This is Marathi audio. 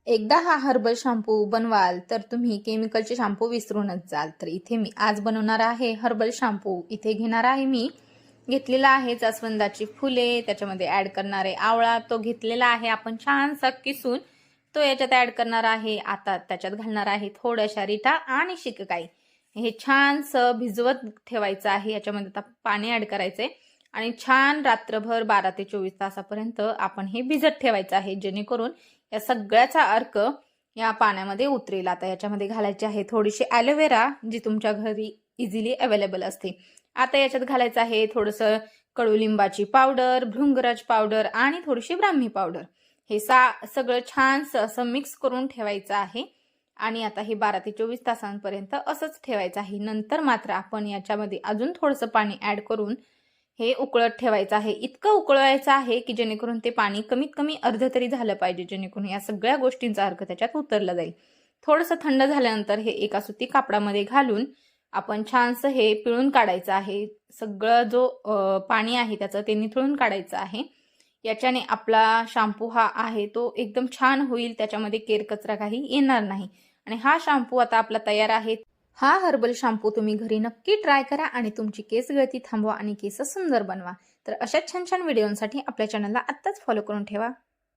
एकदा हा हर्बल शॅम्पू बनवाल तर तुम्ही केमिकलचे शॅम्पू विसरूनच जाल। तर इथे मी आज बनवणार आहे हर्बल शॅम्पू। इथे घेणार आहे मी घेतलेला आहे जास्वंदाची फुले, त्याच्यामध्ये ऍड करणार आहे आवळा, तो घेतलेला आहे आपण छानसा किसून तो याच्यात ऍड करणार आहे। आता त्याच्यात घालणार आहे थोड्याशा रिठा आणि शिकेकाई। हे छानसं भिजवत ठेवायचं आहे। याच्यामध्ये आता पाणी ऍड करायचंय आणि छान रात्रभर 12 ते 24 तासापर्यंत आपण हे भिजत ठेवायचं आहे, जेणेकरून या सगळ्याचा अर्क या पाण्यामध्ये उतरेल। आता याच्यामध्ये घालायची आहे थोडीशी ॲलोवेरा, जी तुमच्या घरी इझिली अवेलेबल असते। आता याच्यात घालायचं आहे थोडंसं कडुलिंबाची पावडर, भृंगराज पावडर आणि थोडीशी ब्राह्मी पावडर। हे सगळं छानसं असं मिक्स करून ठेवायचं आहे आणि आता हे 12 ते 24 तासांपर्यंत असंच ठेवायचं आहे। नंतर मात्र आपण याच्यामध्ये अजून थोडंसं पाणी ऍड करून हे उकळत ठेवायचं आहे। इतकं उकळवायचं आहे की जेणेकरून ते पाणी कमीत कमी अर्ध तरी झालं पाहिजे, जेणेकरून या सगळ्या गोष्टींचा अर्क त्याच्यात उतरला जाईल। थोडंसं थंड झाल्यानंतर हे एका सुती कापडामध्ये घालून आपण छानसं हे पिळून काढायचं आहे। सगळं जो पाणी आहे त्याचं ते निथळून काढायचं आहे। याच्याने आपला शॅम्पू हा आहे तो एकदम छान होईल, त्याच्यामध्ये केरकचरा काही येणार नाही। आणि हा शॅम्पू आता आपला तयार आहे। हा हर्बल शॅम्पू तुम्ही घरी नक्की ट्राय करा आणि तुमची केस गळती थांबवा आणि केस सुंदर बनवा। तर अशा छान छान व्हिडिओंसाठी आपल्या चॅनलला आत्ताच फॉलो करून ठेवा।